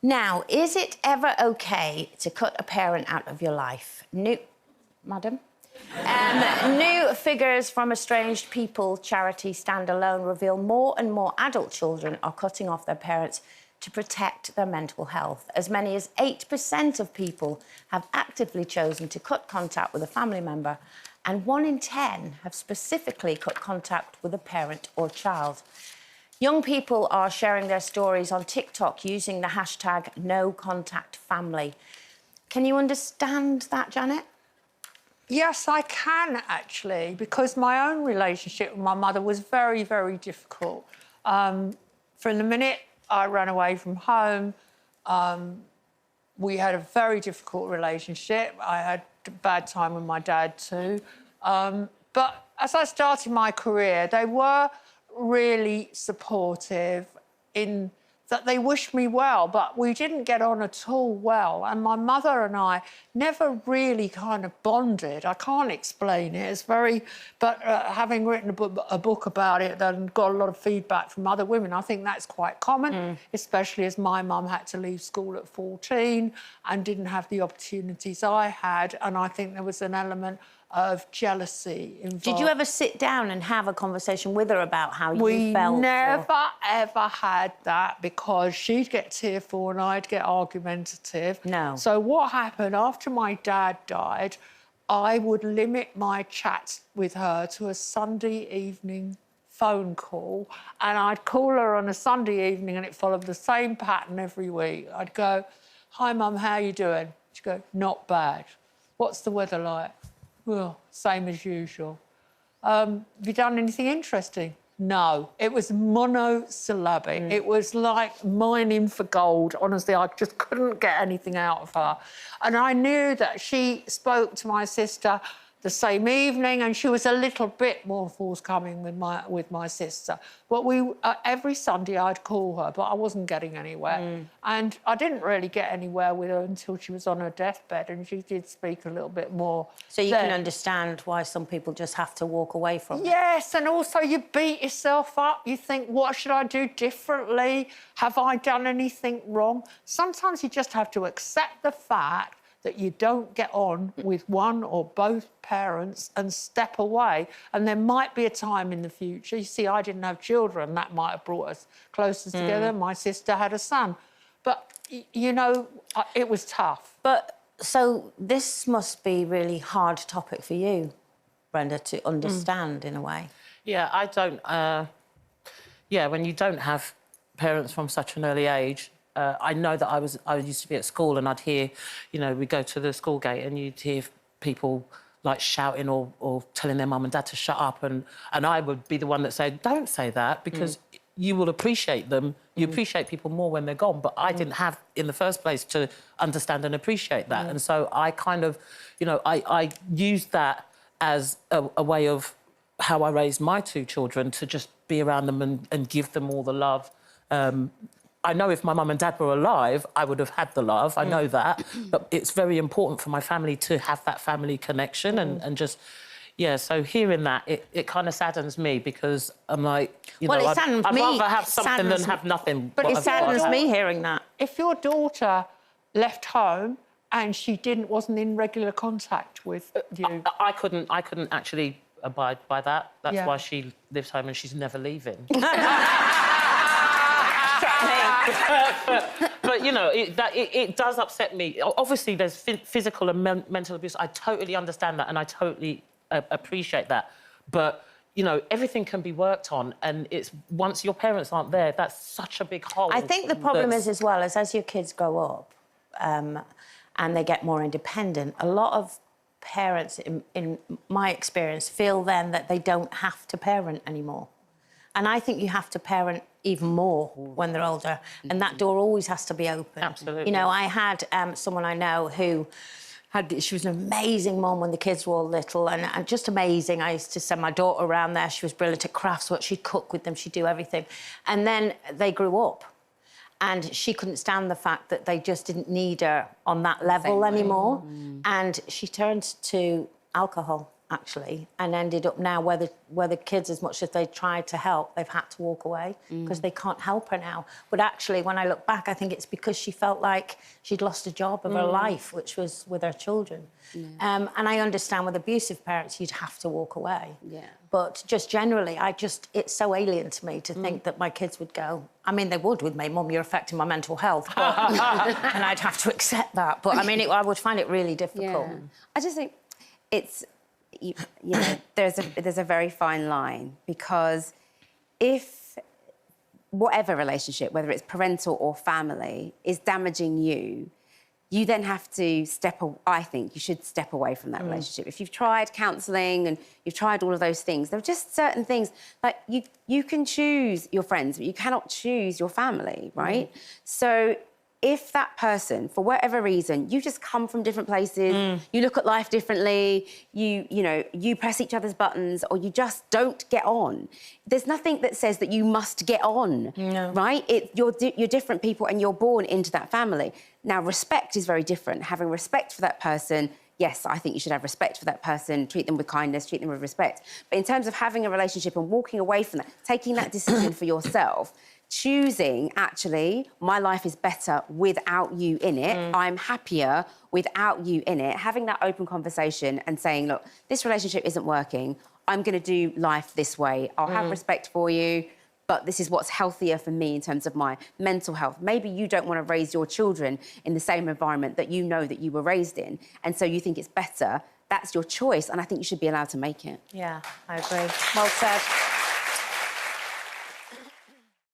Now, is it ever okay to cut a parent out of your life? Madam? New figures from Estranged People charity Standalone reveal more and more adult children are cutting off their parents to protect their mental health. As many as 8% of people have actively chosen to cut contact with a family member, and 1 in 10 have specifically cut contact with a parent or child. Young people are sharing their stories on TikTok using the hashtag #NoContactFamily. Can you understand that, Janet? Yes, I can, actually, because my own relationship with my mother was very, very difficult. From the minute I ran away from home, we had a very difficult relationship. I had a bad time with my dad too. But as I started my career, they were really supportive in that they wished me well, but we didn't get on at all well. And my mother and I never really kind of bonded. I can't explain it. It's very... But having written a book about it and got a lot of feedback from other women, I think that's quite common, especially as my mum had to leave school at 14 and didn't have the opportunities I had. And I think there was an element of jealousy involved. Did you ever sit down and have a conversation with her about how you felt? We never, ever had that, because she'd get tearful and I'd get argumentative. No. So what happened, after my dad died, I would limit my chats with her to a Sunday evening phone call, and I'd call her on a Sunday evening and it followed the same pattern every week. I'd go, "Hi, Mum, how you doing?" She'd go, "Not bad. What's the weather like?" "Well, same as usual." "Have you done anything interesting?" No. It was monosyllabic. It was like mining for gold. Honestly, I just couldn't get anything out of her. And I knew that she spoke to my sister the same evening, and she was a little bit more forthcoming with my sister. But every Sunday I'd call her, but I wasn't getting anywhere. And I didn't really get anywhere with her until she was on her deathbed, and she did speak a little bit more. So you can understand why some people just have to walk away from it. Yes, and also you beat yourself up. You think, what should I do differently? Have I done anything wrong? Sometimes you just have to accept the fact that you don't get on with one or both parents and step away. And there might be a time in the future. You see, I didn't have children. That might have brought us closer together. My sister had a son. But, you know, it was tough. But, so this must be a really hard topic for you, Brenda, to understand in a way. Yeah, I don't... yeah, when you don't have parents from such an early age, I know that I used to be at school and I'd hear, you know, we'd go to the school gate and you'd hear people, like, shouting or telling their mum and dad to shut up, and I would be the one that said, "Don't say that, because you will appreciate them. You appreciate people more when they're gone." But I didn't have, in the first place, to understand and appreciate that. And so I kind of, you know, I used that as a way of how I raised my 2 children, to just be around them and give them all the love. I know if my mum and dad were alive, I would have had the love. I know that. But it's very important for my family to have that family connection and just... Yeah, so hearing that, it kind of saddens me, because I'm like, you know, I'd rather have something than have nothing. But it saddens me hearing that. If your daughter left home and she wasn't in regular contact with you... I couldn't actually abide by that. That's why she lives home and she's never leaving. But you know, it does upset me. Obviously, there's physical and mental abuse. I totally understand that, and I totally appreciate that. But you know, everything can be worked on, and it's once your parents aren't there, that's such a big hole. I think the problem is, as well, as your kids grow up and they get more independent, a lot of parents, in my experience, feel then that they don't have to parent anymore. And I think you have to parent even more when they're older, and that door always has to be open. Absolutely. You know, I had someone I know who she was an amazing mum when the kids were all little, and just amazing. I used to send my daughter around there. She was brilliant at crafts, what she'd cook with them, she'd do everything. And then they grew up, and she couldn't stand the fact that they just didn't need her on that level anymore. And she turned to alcohol. actually, and ended up now where the kids, as much as they tried to help, they've had to walk away because they can't help her now. But actually, when I look back, I think it's because she felt like she'd lost a job of her life, which was with her children. And I understand with abusive parents, you'd have to walk away. Yeah. But just generally, it's so alien to me to think that my kids would go. I mean, they would with me, Mum, you're affecting my mental health. But, and I'd have to accept that. But, I mean, I would find it really difficult. Yeah. I just think it's, you know, there's a very fine line, because if whatever relationship, whether it's parental or family, is damaging you, you then have to I think you should step away from that relationship. If you've tried counselling and you've tried all of those things, there are just certain things, like you can choose your friends, but you cannot choose your family, right? So if that person, for whatever reason, you just come from different places, you look at life differently, you press each other's buttons, or you just don't get on, there's nothing that says that you must get on, right? You're different people and you're born into that family. Now, respect is very different. Having respect for that person, yes, I think you should have respect for that person, treat them with kindness, treat them with respect. But in terms of having a relationship and walking away from that, taking that decision for yourself, choosing, actually, my life is better without you in it, I'm happier without you in it, having that open conversation and saying, look, this relationship isn't working, I'm going to do life this way, I'll have respect for you, but this is what's healthier for me in terms of my mental health. Maybe you don't want to raise your children in the same environment that you know that you were raised in, and so you think it's better. That's your choice, and I think you should be allowed to make it. Yeah, I agree. Well said.